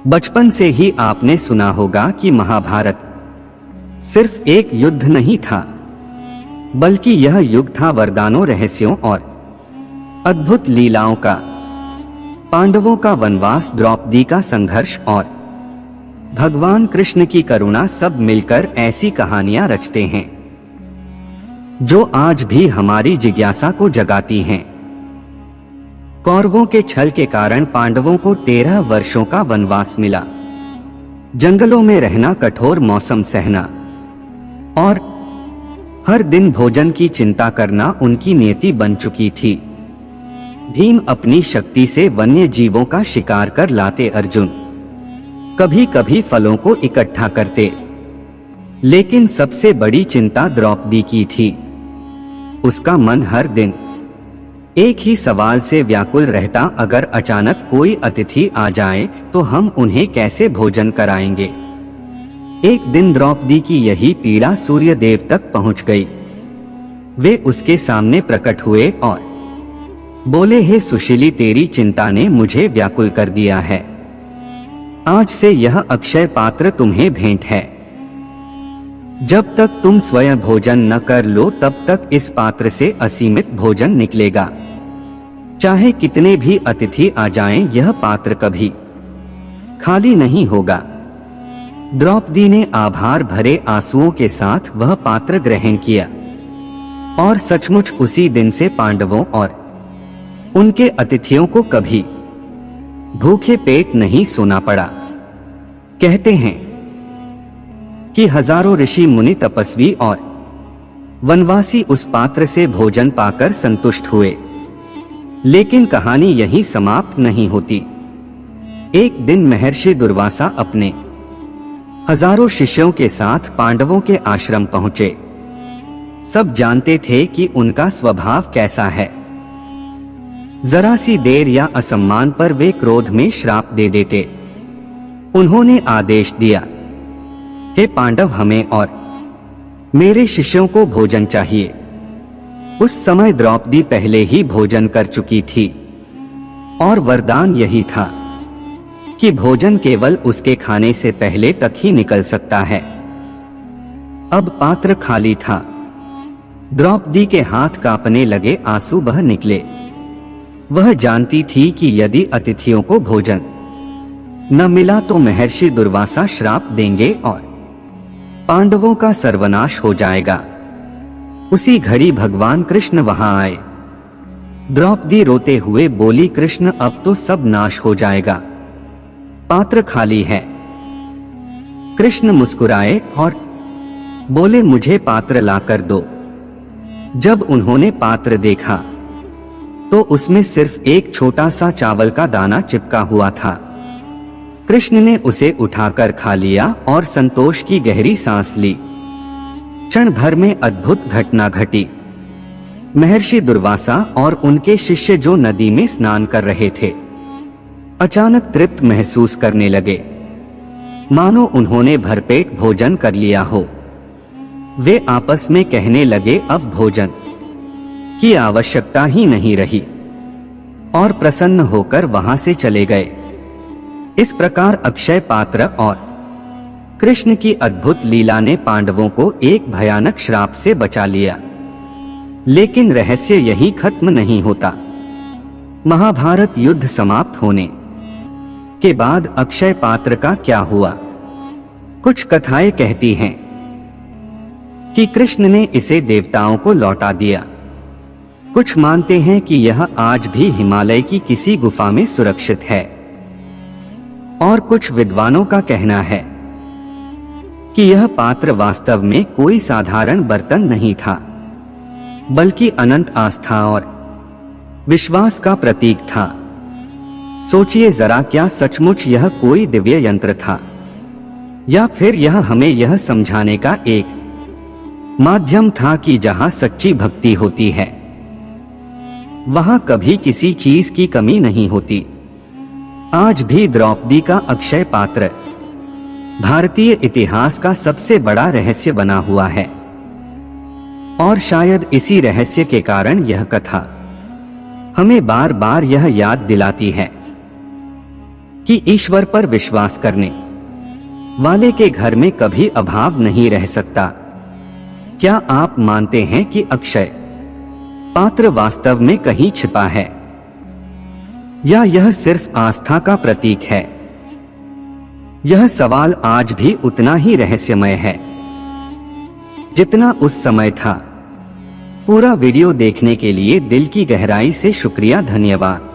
बचपन से ही आपने सुना होगा कि महाभारत सिर्फ एक युद्ध नहीं था, बल्कि यह युग था वरदानों, रहस्यों और अद्भुत लीलाओं का। पांडवों का वनवास, द्रौपदी का संघर्ष और भगवान कृष्ण की करुणा, सब मिलकर ऐसी कहानियां रचते हैं जो आज भी हमारी जिज्ञासा को जगाती हैं। कौरवों के छल के कारण पांडवों को 13 वर्षों का वनवास मिला। जंगलों में रहना, कठोर मौसम सहना और हर दिन भोजन की चिंता करना उनकी नियति बन चुकी थी। भीम अपनी शक्ति से वन्य जीवों का शिकार कर लाते, अर्जुन कभी कभी फलों को इकट्ठा करते, लेकिन सबसे बड़ी चिंता द्रौपदी की थी। उसका मन हर दिन एक ही सवाल से व्याकुल रहता, अगर अचानक कोई अतिथि आ जाए तो हम उन्हें कैसे भोजन कराएंगे। एक दिन द्रौपदी की यही पीड़ा सूर्यदेव तक पहुंच गई। वे उसके सामने प्रकट हुए और बोले, हे सुशीली, तेरी चिंता ने मुझे व्याकुल कर दिया है। आज से यह अक्षय पात्र तुम्हें भेंट है। जब तक तुम स्वयं भोजन न कर लो तब तक इस पात्र से असीमित भोजन निकलेगा। चाहे कितने भी अतिथि आ जाएं, यह पात्र कभी खाली नहीं होगा। द्रौपदी ने आभार भरे आंसुओं के साथ वह पात्र ग्रहण किया और सचमुच उसी दिन से पांडवों और उनके अतिथियों को कभी भूखे पेट नहीं सोना पड़ा। कहते हैं कि हजारों ऋषि मुनि, तपस्वी और वनवासी उस पात्र से भोजन पाकर संतुष्ट हुए, लेकिन कहानी यहीं समाप्त नहीं होती। एक दिन महर्षि दुर्वासा अपने हजारों शिष्यों के साथ पांडवों के आश्रम पहुंचे। सब जानते थे कि उनका स्वभाव कैसा है। जरा सी देर या असम्मान पर वे क्रोध में श्राप दे देते। उन्होंने आदेश दिया, हे पांडव, हमें और मेरे शिष्यों को भोजन चाहिए। उस समय द्रौपदी पहले ही भोजन कर चुकी थी और वरदान यही था कि भोजन केवल उसके खाने से पहले तक ही निकल सकता है। अब पात्र खाली था। द्रौपदी के हाथ कांपने लगे, आंसू बह निकले। वह जानती थी कि यदि अतिथियों को भोजन न मिला तो महर्षि दुर्वासा श्राप देंगे और पांडवों का सर्वनाश हो जाएगा। उसी घड़ी भगवान कृष्ण वहां आए। द्रौपदी रोते हुए बोली, कृष्ण, अब तो सब नाश हो जाएगा, पात्र खाली है। कृष्ण मुस्कुराए और बोले, मुझे पात्र लाकर दो। जब उन्होंने पात्र देखा तो उसमें सिर्फ एक छोटा सा चावल का दाना चिपका हुआ था। कृष्ण ने उसे उठाकर खा लिया और संतोष की गहरी सांस ली। क्षण भर में अद्भुत घटना घटी। महर्षि दुर्वासा और उनके शिष्य जो नदी में स्नान कर रहे थे, अचानक तृप्त महसूस करने लगे, मानो उन्होंने भरपेट भोजन कर लिया हो। वे आपस में कहने लगे, अब भोजन की आवश्यकता ही नहीं रही, और प्रसन्न होकर वहां से चले गए। इस प्रकार अक्षय पात्र और कृष्ण की अद्भुत लीला ने पांडवों को एक भयानक श्राप से बचा लिया। लेकिन रहस्य यही खत्म नहीं होता। महाभारत युद्ध समाप्त होने के बाद अक्षय पात्र का क्या हुआ? कुछ कथाएं कहती हैं कि कृष्ण ने इसे देवताओं को लौटा दिया। कुछ मानते हैं कि यह आज भी हिमालय की किसी गुफा में सुरक्षित है, और कुछ विद्वानों का कहना है कि यह पात्र वास्तव में कोई साधारण बर्तन नहीं था, बल्कि अनंत आस्था और विश्वास का प्रतीक था। सोचिए जरा, क्या सचमुच यह कोई दिव्य यंत्र था, या फिर यह हमें यह समझाने का एक माध्यम था कि जहां सच्ची भक्ति होती है वहां कभी किसी चीज की कमी नहीं होती। आज भी द्रौपदी का अक्षय पात्र भारतीय इतिहास का सबसे बड़ा रहस्य बना हुआ है, और शायद इसी रहस्य के कारण यह कथा हमें बार बार यह याद दिलाती है कि ईश्वर पर विश्वास करने वाले के घर में कभी अभाव नहीं रह सकता। क्या आप मानते हैं कि अक्षय पात्र वास्तव में कहीं छिपा है, या यह सिर्फ आस्था का प्रतीक है? यह सवाल आज भी उतना ही रहस्यमय है जितना उस समय था। पूरा वीडियो देखने के लिए दिल की गहराई से शुक्रिया, धन्यवाद।